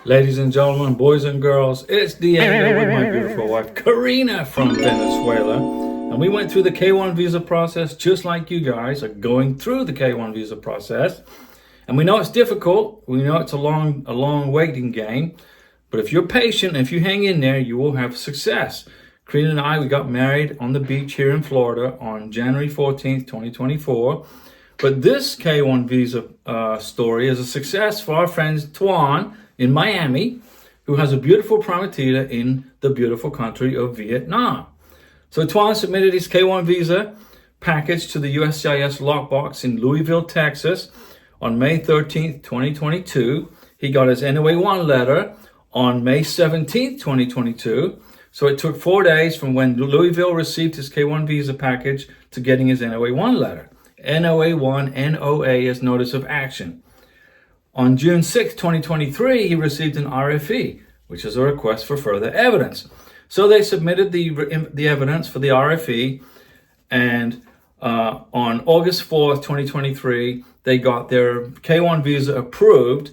Ladies and gentlemen, boys and girls, it's Diego with my beautiful wife, Karina from Venezuela. And we went through the K1 visa process just like you guys are going through the K1 visa process. And we know it's difficult. We know it's a long waiting game. But if you're patient, if you hang in there, you will have success. Karina and I, we got married on the beach here in Florida on January 14th, 2024. But this K1 visa story is a success for our friends Tuan in Miami, who has a beautiful prometida in the beautiful country of Vietnam. So Tuan submitted his K1 visa package to the USCIS lockbox in Louisville, Texas on May 13th, 2022. He got his NOA-1 letter on May 17th, 2022. So it took 4 days from when Louisville received his K1 visa package to getting his NOA-1 letter. NOA-1, NOA is Notice of Action. On June 6, 2023, he received an RFE, which is a request for further evidence. So they submitted the evidence for the RFE, and on August 4th, 2023, they got their K1 visa approved,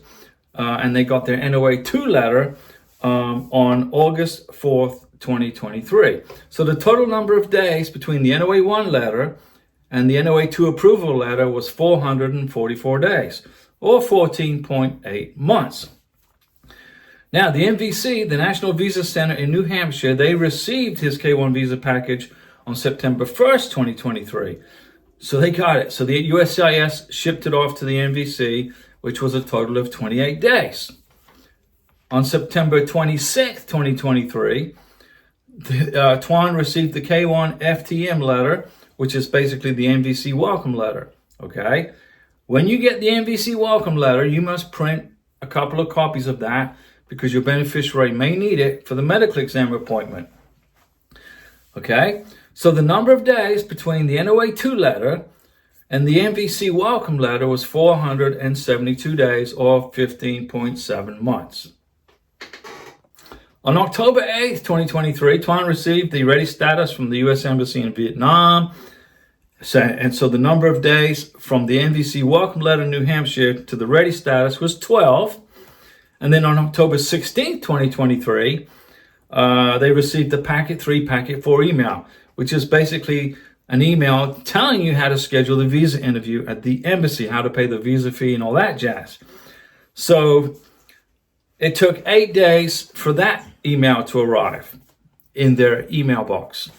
and they got their NOA-2 letter on August 4th, 2023. So the total number of days between the NOA-1 letter and the NOA-2 approval letter was 444 days. Or 14.8 months. Now, the NVC, the National Visa Center in New Hampshire, they received his K1 visa package on September 1st, 2023. So they got it. So the USCIS shipped it off to the NVC, which was a total of 28 days. On September 26th, 2023, Tuan received the K1 FTM letter, which is basically the NVC welcome letter, okay? When you get the NVC welcome letter, you must print a couple of copies of that because your beneficiary may need it for the medical exam appointment. Okay? So the number of days between the NOA-2 letter and the NVC welcome letter was 472 days or 15.7 months. On October 8th, 2023, Tuan received the ready status from the U.S. Embassy in Vietnam. So the number of days from the NVC welcome letter in New Hampshire to the ready status was 12. And then on October 16th, 2023, they received the Packet 3, Packet 4 email, which is basically an email telling you how to schedule the visa interview at the embassy, how to pay the visa fee and all that jazz. So it took 8 days for that email to arrive in their email box.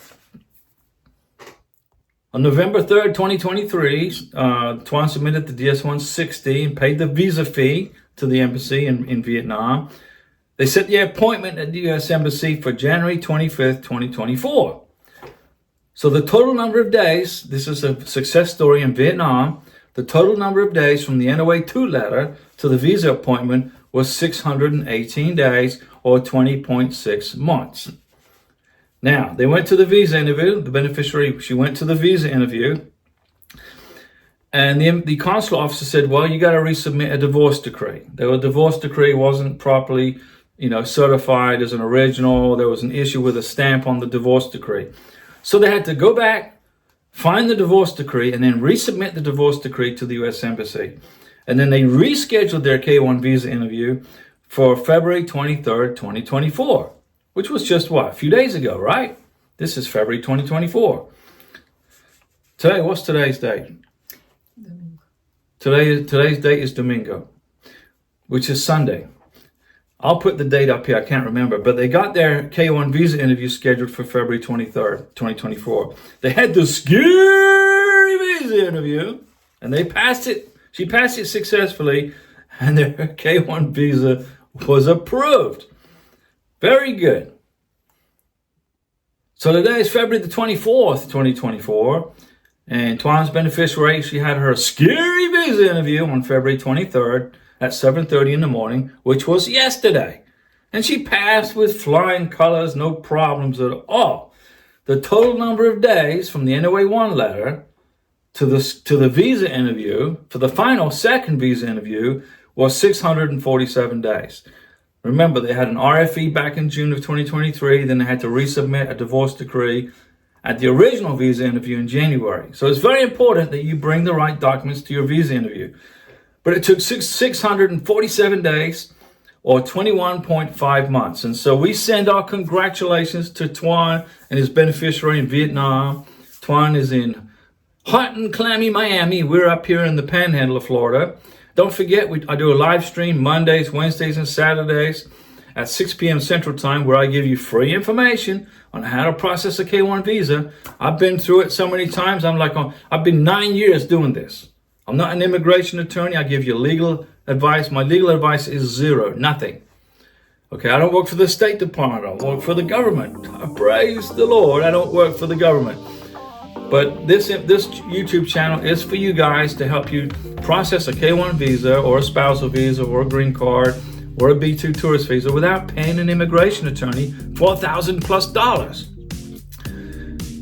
On November 3rd, 2023, Tuan submitted the DS-160 and paid the visa fee to the embassy in Vietnam. They set the appointment at the U.S. Embassy for January 25th, 2024. So the total number of days, this is a success story in Vietnam, the total number of days from the NOA-2 letter to the visa appointment was 618 days or 20.6 months. Now, they went to the visa interview. The beneficiary, she went to the visa interview. And the consular officer said, well, you got to resubmit a divorce decree. The divorce decree wasn't properly, certified as an original. There was an issue with a stamp on the divorce decree. So they had to go back, find the divorce decree, and then resubmit the divorce decree to the U.S. Embassy. And then they rescheduled their K1 visa interview for February 23rd, 2024. Which was just a few days ago, right? This is February 2024. Today, what's today's date? Today's date is Domingo, which is Sunday. I'll put the date up here, I can't remember, but they got their K1 visa interview scheduled for February 23rd, 2024. They had the scary visa interview, and they passed it. She passed it successfully, and their K1 visa was approved. Very good. So today is February the 24th, 2024. And Tuan's beneficiary, she had her scary visa interview on February 23rd at 7:30 in the morning, which was yesterday. And she passed with flying colors, no problems at all. The total number of days from the NOA-1 letter to the visa interview, for the final second visa interview, was 647 days. Remember, they had an RFE back in June of 2023, then they had to resubmit a divorce decree, at the original visa interview in January. So it's very important that you bring the right documents to your visa interview. But it took 647 days or 21.5 months. And so we send our congratulations to Tuan and his beneficiary in Vietnam. Tuan is in hot and clammy Miami. We're up here in the panhandle of Florida. Don't forget, I do a live stream Mondays, Wednesdays, and Saturdays at 6 p.m. Central Time, where I give you free information on how to process a K-1 visa. I've been through it so many times. I've been 9 years doing this. I'm not an immigration attorney. I give you legal advice. My legal advice is zero, nothing. Okay, I don't work for the State Department. I don't work for the government. Praise the Lord, I don't work for the government. But this YouTube channel is for you guys to help you process a K-1 visa or a spousal visa or a green card or a B2 tourist visa without paying an immigration attorney $4,000+.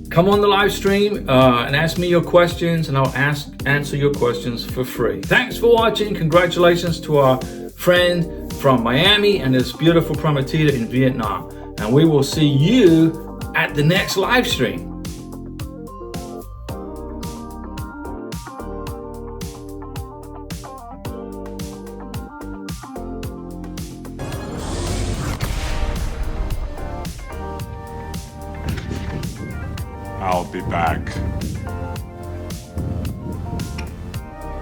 Come on the live stream and ask me your questions, and I'll answer your questions for free. Thanks for watching. Congratulations to our friend from Miami and his beautiful Prometida in Vietnam. And we will see you at the next live stream. I'll be back.